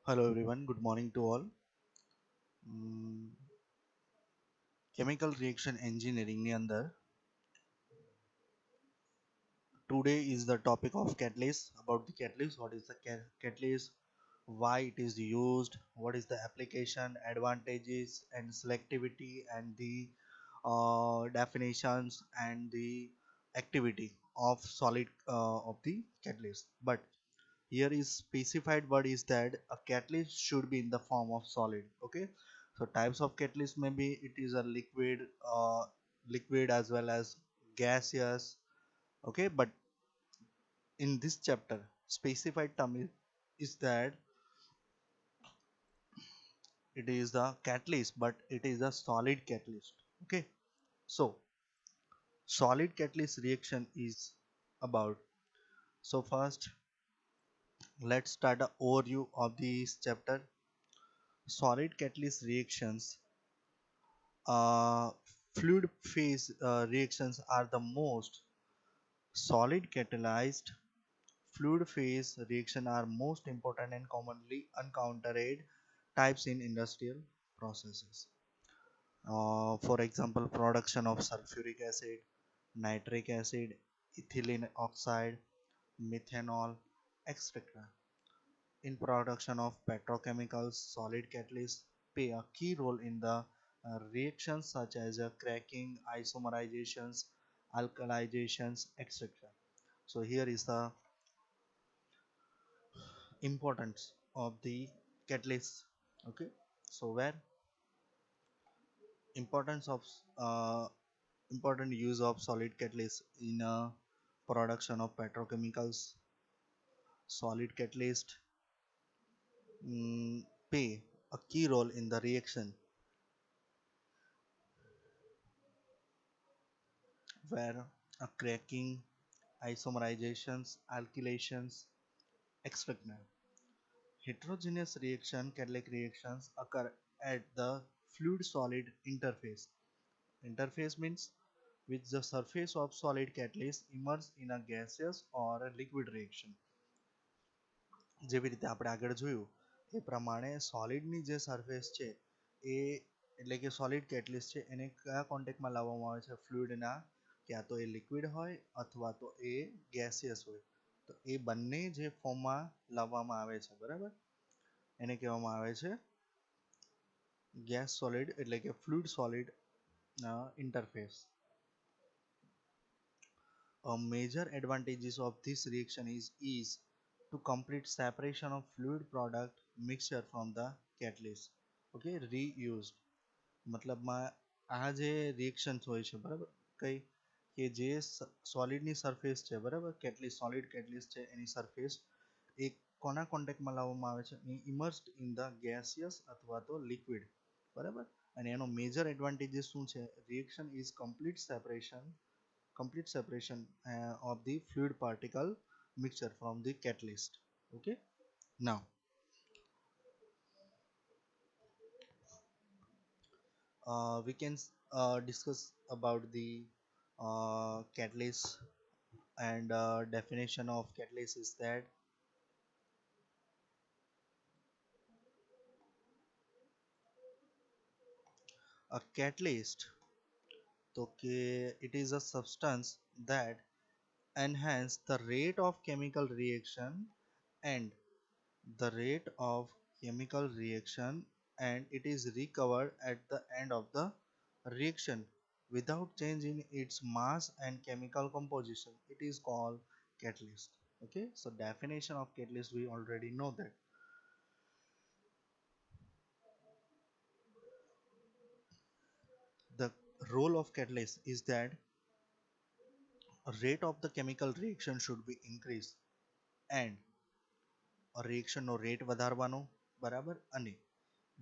Hello everyone, good morning to all. Mm, Chemical reaction engineering ની અંદર today is the topic of catalyst. About the catalyst, what is the catalyst, why it is used, what is the application, advantages and selectivity, and the definitions and the activity of solid of the catalyst. But here is specified word is that a catalyst should be in the form of solid. Okay, so types of catalyst, maybe it is a liquid as well as gaseous. Okay, but in this chapter specified term is that it is the catalyst, but it is a solid catalyst. Okay, so solid catalyst reaction is about. So first, let's start a overview of this chapter. Solid catalyst reactions, uh, fluid phase reactions are the most. Solid catalyzed fluid phase reaction are most important and commonly encountered types in industrial processes. For example, production of sulfuric acid, nitric acid, ethylene oxide, methanol, etc. In production of petrochemicals, solid catalysts play a key role in the reactions such as cracking, isomerizations, alkalizations, etc. So here is the importance of the catalyst. Okay, so where importance of uh, important use of solid catalyst in production of petrochemicals. Solid catalyst play a key role in the reaction where cracking, isomerizations, alkylations, etc. Heterogeneous reaction catalytic reactions occur at the fluid-solid interface. Interface means which the surface of solid catalyst immerse in a gaseous or a liquid reaction. જેવી રીતે આપણે આગળ જોયું એ પ્રમાણે સોલિડની જે surface છે એ એટલે કે સોલિડ કેટલિસ્ટ છે એને કયા કોન્ટેક્ટમાં લાવવામાં આવે છે ફ્લુઇડના, ક્યાં તો એ લિક્વિડ હોય અથવા તો એ ગેસિયસ હોય. તો એ બંને જે ફોર્મમાં લાવવામાં આવે છે બરાબર એને કહેવામાં આવે છે ગેસ સોલિડ એટલે કે fluid solid interface. A major advantages of this reaction is to complete separation of fluid product mixture from the catalyst. Okay, reused મતલબમાં આ જે રિએક્શન્સ હોય છે બરાબર કઈ કે જે સોલિડની સરફેસ છે બરાબર કેટલિસ્ટ સોલિડ કેટલિસ્ટ છે એની સરફેસ એ કોના કોન્ટેક્ટમાં લાવવામાં આવે છે ઇમર્સ્ડ ઇન ધ ગેસિયસ અથવા તો લિક્વિડ બરાબર. અને એનો મેજર એડવાન્ટેજીસ શું છે? Reaction is complete separation of the fluid particle mixture from the catalyst. Okay, now we can discuss about the catalyst, and definition of catalyst is that a catalyst, okay, it is a substance that enhance the rate of chemical reaction and the rate of chemical reaction and it is recovered at the end of the reaction without change in its mass and chemical composition. It is called catalyst. Okay, so definition of catalyst we already know that. The role of catalyst is that rate of the chemical reaction should be increased and reaction નો rate વધારવાનો બરાબર. અને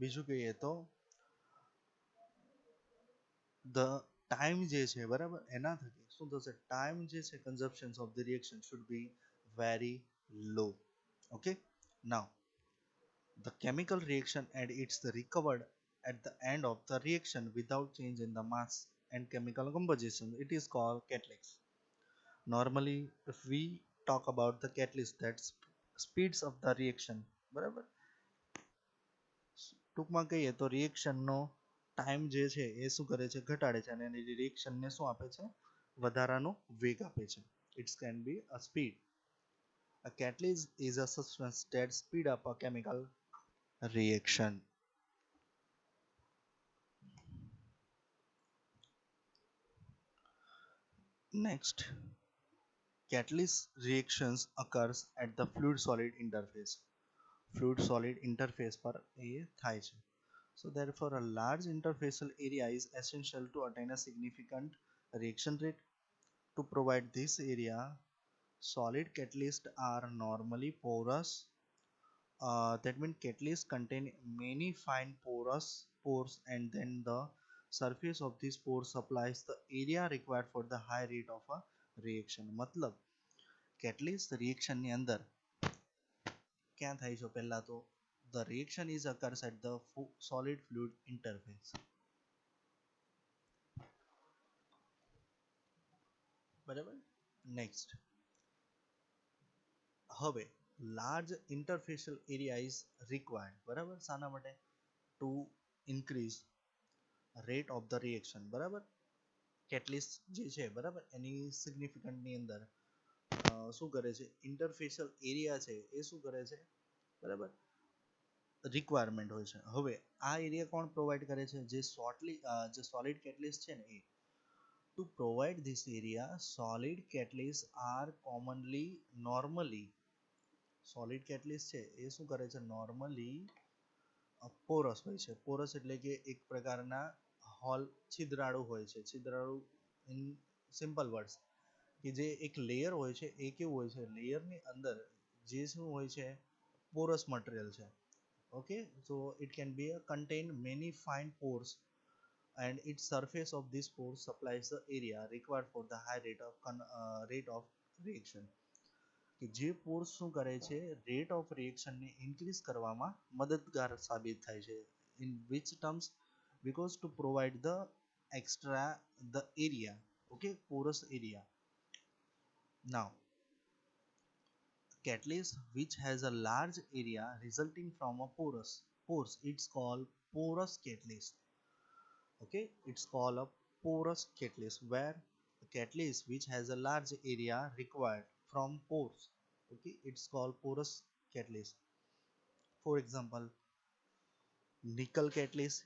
બીજું કહીએ તો the time જે છે બરાબર એના થકી શું થશે time જે છે consumptions of the reaction should be very low. Okay, now the chemical reaction and it's recovered at the end of the reaction without change in the mass and chemical composition, it is called catalyst. Normally if we talk about the catalyst that speeds up the reaction બરાબર ટૂંકમાં કહીએ તો રિએક્શનનો time જે છે એ શું કરે છે, ઘટાડે છે, અને રિએક્શનને શું આપે છે, વધારાનો વેગ આપે છે. It's can be a speed. A catalyst is a substance that speed up a chemical reaction. Next, catalyst reactions occurs at the fluid solid interface. Fluid solid interface પર એ થાય છે. So therefore a large interfacial area is essential to attain a significant reaction rate. To provide this area, solid catalysts are normally porous. That means catalysts contain many fine pores, and then the surface of these pores supplies the area required for the high rate of a reaction. मतलब catalyst reaction ની અંદર ક્યાં થાય છે, પહેલા તો the reaction is occurs at the solid fluid interface. બરાબર. Next, હવે લાર્જ ઇન્ટરફેશિયલ એરિયા ઇઝ રિક્વાયર્ડ. બરાબર, શાના માટે? Two increase rate of the reaction. બરાબર, કેટલિસ્ટ જે છે, બરાબર, એની સિગ્નિફિકન્ટની અંદર શું કરે છે, ઇન્ટરફેશિયલ એરિયા છે એ શું કરે છે, બરાબર, રિક્વાયરમેન્ટ હોય છે. હવે આ એરિયા કોણ પ્રોવાઈડ કરે છે? જે સોલિડ કેટલિસ્ટ છે ને એ. To provide this area, solid catalysts are normally solid catalyst છે એ શું કરે છે, નોર્મલી પોરસ હોય છે. પોરસ એટલે કે એક પ્રકારના હોલ, છિદ્રાળુ હોય છે. છિદ્રાળુ ઇન સિમ્પલ વર્ડ્સ, કે જે એક લેયર હોય છે એ કેવું હોય છે, લેયરની અંદર જે શું હોય છે, પોરસ મટીરિયલ છે. Okay, so it can be a contain many fine pores, and its surface of this pore supplies the area required for the high rate of reaction. કે જે પોર્સ શું કરે છે, રેટ ઓફ રિએક્શનને ઇન્ક્રીઝ કરવામાં મદદગાર સાબિત થાય છે. In which terms? Because two provide the extra the area. Okay, Porus area. Now catalyst which has a large area resulting from a pores, it's called porous catalyst. Okay, it's called a porous catalyst, where a catalyst which has a large area required from pores. Okay, it's called porous catalyst. For example, nickel catalyst.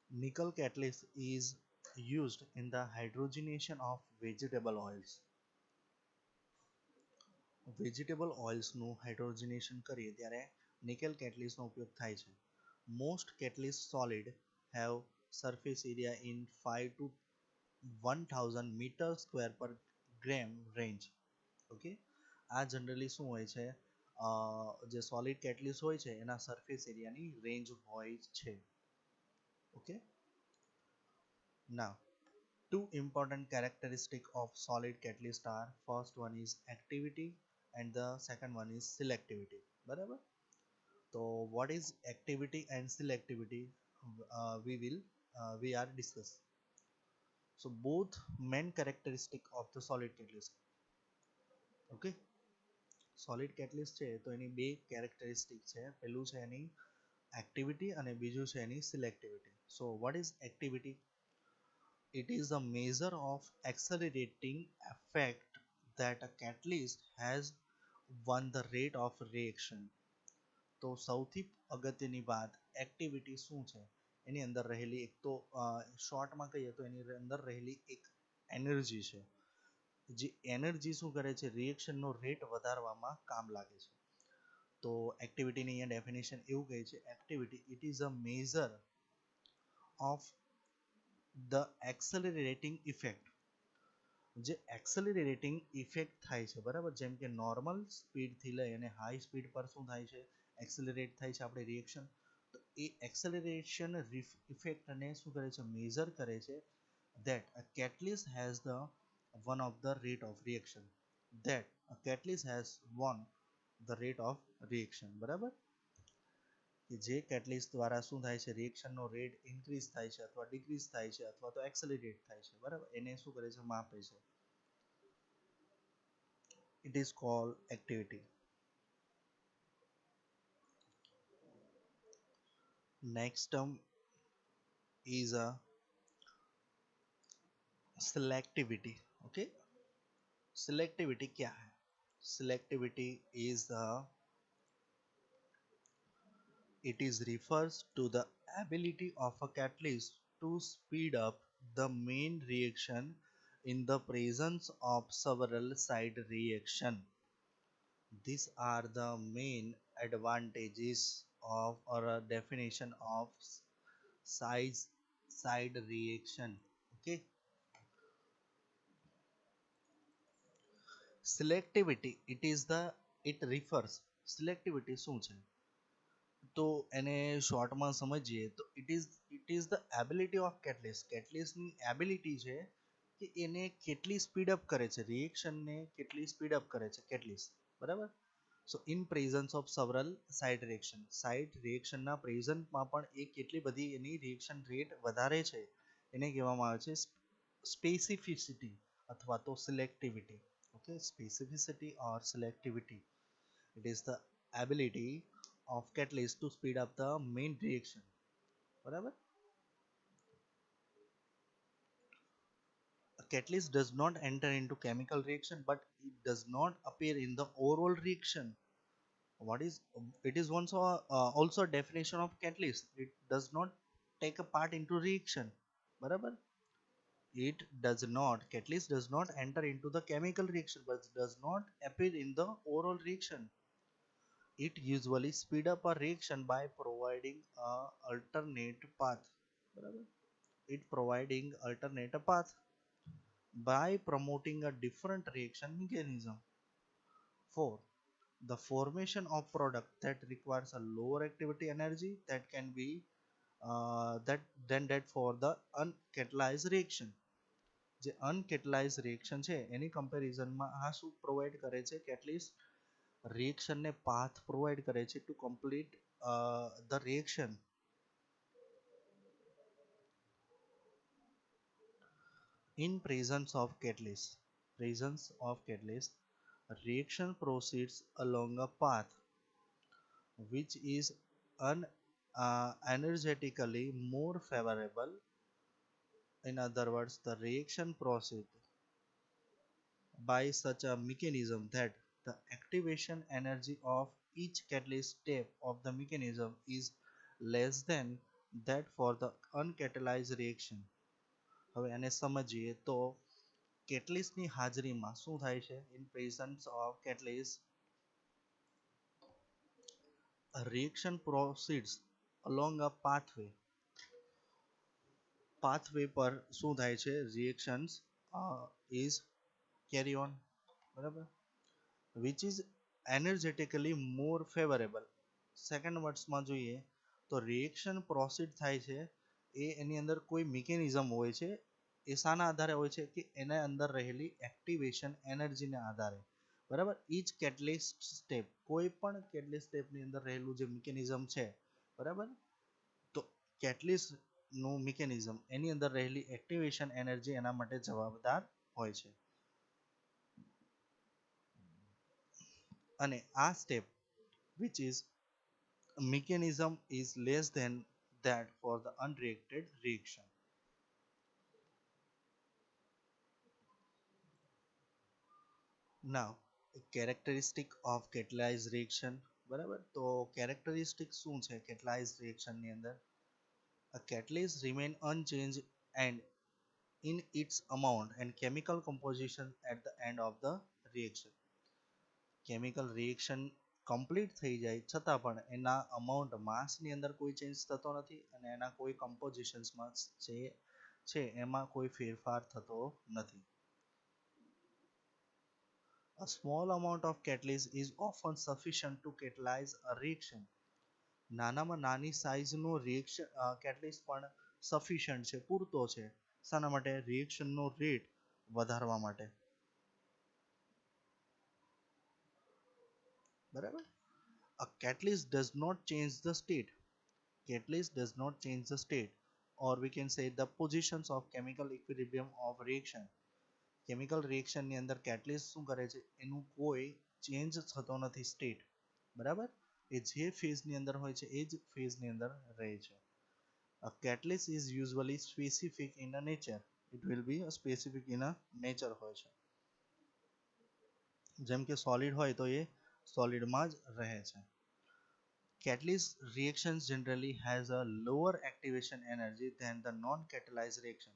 Nickel catalyst is used in the hydrogenation of vegetable oils. Vegetable ઓઇલ્સનું hydrogenation કરીએ ત્યારે nickel કેટલિસ્ટનો ઉપયોગ થાય છે. Most catalyst solid have surface area in 5 to 1000 metre square per gram range. Okay, આ generally શું હોય છે, જે સોલિડ કેટલિસ્ટ હોય છે એના સરફેસ એરિયાની રેન્જ હોય છે. Okay, now two important characteristics of solid catalyst are: first one is activity and the second one is selectivity. બરાબર, તો what is activity and selectivity, we are discuss. So both main characteristic of the solid catalyst. Okay, solid catalyst છે તો એની બે characteristic છે. પહેલું છે એની activity અને બીજું છે એની selectivity. So what is activity? It is a measure of accelerating effect that a catalyst has on the rate of reaction. તો સૌથી અગત્યની વાત એક્ટિવિટી શું છે, એની અંદર રહેલી એક તો શોર્ટમાં કહીએ તો એની અંદર રહેલી એક એનર્જી છે. જે એનર્જી શું કરે છે, રિએક્શનનો રેટ વધારવામાં કામ લાગે છે. તો એક્ટિવિટીની અહીંયા ડેફિનેશન એવું કહે છે, activity it is a measure of the accelerating effect. જે એક્સલરેટિંગ ઇફેક્ટ થાય છે, બરાબર, જેમ કે નોર્મલ સ્પીડથી લઈ અને હાઈ સ્પીડ પર શું થાય છે, એક્સલરેટ થાય છે આપણે રિએક્શન. તો એ એક્સલરેશન ઇફેક્ટને શું કરે છે, મેઝર કરે છે. that a catalyst has the one of the rate of reaction, that a catalyst has one the rate of reaction. બરાબર, કે જે કેટલિસ્ટ દ્વારા શું થાય છે, રિએક્શનનો રેટ ઇન્ક્રીઝ થાય છે અથવા ડિક્રીઝ થાય છે અથવા તો એક્સેલરેટ થાય છે. બરાબર, એને શું કરે છે, માપે છે. It is called activity. next term is a selectivity. Okay, selectivity क्या है? Selectivity is the it is refers to the ability of a catalyst to speed up the main reaction in the presence of several side reaction. These are the main advantages of or a definition of size side reaction. Okay, selectivity it refers selectivity શું છે તો એને શોર્ટમાં સમજીએ તો it is the ability of catalyst કેટલિસ્ટની ability છે કે એને કેટલી સ્પીડ અપ કરે છે રિએક્શનને કેટલી સ્પીડ અપ કરે છે કેટલિસ્ટ બરાબર so in presence of several side રિએક્શનના પ્રેઝન્ટમાં પણ એ કેટલી બધી એની રિએક્શન રેટ વધારે છે એને કહેવામાં આવે છે સ્પેસિફિસિટી અથવા તો selectivity okay specificity or selectivity it is the ability of catalyst to speed up the main reaction બરાબર a catalyst does not enter into chemical reaction but it does not appear in the overall reaction what is it is also a definition of catalyst it does not take a part into reaction બરાબર it does not catalyst does not enter into the chemical reaction but does not appear in the overall reaction. It usually speed up a reaction by providing a alternate path. બરાબર? It providing alternate path by promoting a different reaction mechanism. 4. The formation of product that requires a lower activity energy that can be that than that for the uncatalyzed reaction. જે અનકેટલાઇઝ reaction છે એની કમ્પેરિઝનમાં આ શું provide કરે છે catalyst રિએક્શનને path provide કરે છે to complete the reaction in presence of catalyst a reaction proceeds along a path which is energetically more favorable. In other words, the reaction proceeds by such a mechanism that the activation energy of each catalyst step of the mechanism is less than that for the uncatalyzed reaction. હવે આને સમજીએ તો કેટલિસ્ટની હાજરીમાં શું થાય છે in presence of catalyst a reaction proceeds along a pathway પર શું થાય છે reactions is carry on બરાબર which is energetically more favorable second વર્ડ્સમાં જોઈએ તો રિએક્શન પ્રોસીડ થાય છે એ એની અંદર કોઈ મિકેનિઝમ હોય છે એ શાના આધારે હોય છે કે એના અંદર રહેલી એક્ટિવેશન એનર્જીના આધારે બરાબર ઈચ કેટલિસ્ટ સ્ટેપ કોઈ પણ કેટલિસ્ટ સ્ટેપની અંદર રહેલું જે મિકેનિઝમ છે બરાબર તો કેટલિસ્ટનું મિકેનિઝમ એની અંદર રહેલી એક્ટિવેશન એનર્જી એના માટે જવાબદાર હોય છે અને આ step which is mechanism is less than that for the unreacted reaction. Now characteristic of catalyzed reaction બરાબર તો characteristic શું છે catalyzed reaction ની અંદર a catalyst remain unchanged and in its amount and chemical composition at the end of the reaction chemical reaction complete થઈ જાય છતાં પણ એના અમાઉન્ટ માસની અંદર કોઈ ચેન્જ થતો નથી અને એના કોઈ કમ્પોઝિશન્સમાં જે છે એમાં કોઈ ફેરફાર થતો નથી. A small amount of catalyst is often sufficient to catalyze a reaction. નાનામાં નાની સાઇઝનું રિએક્શન કેટલિસ્ટ પણ સફિશિયન્ટ છે પૂરતો છે શાના માટે રિએક્શનનો રેટ વધારવા માટે બરાબર a catalyst does not change the state catalyst does not change the state or we can say the positions of chemical equilibrium of reaction chemical reaction ની અંદર catalyst શું કરે છે એનું કોઈ ચેન્જ થતો નથી સ્ટેટ બરાબર એ જે ફેઝની અંદર હોય છે એ જ ફેઝની અંદર રહે છે. A catalyst is usually specific in a nature. It will be a specific in a nature હોય છે. જેમ કે સોલિડ હોય તો એ સોલિડમાં જ રહે છે. Catalyst reactions generally has a lower activation energy than the non-catalyzed reaction.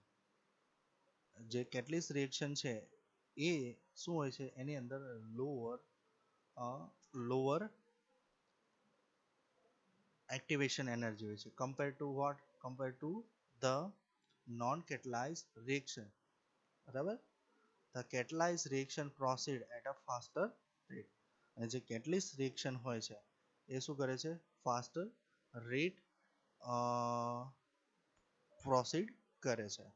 જે catalyst reaction છે એ શું હોય છે એની અંદર lower activation energy હોય છે compared to what? Compared to the non-catalyzed reaction. બરાબર? The catalyzed reaction proceed at a faster rate. અને જે catalyst reaction હોય છે એ શું કરે છે? faster rate proceed કરે છે.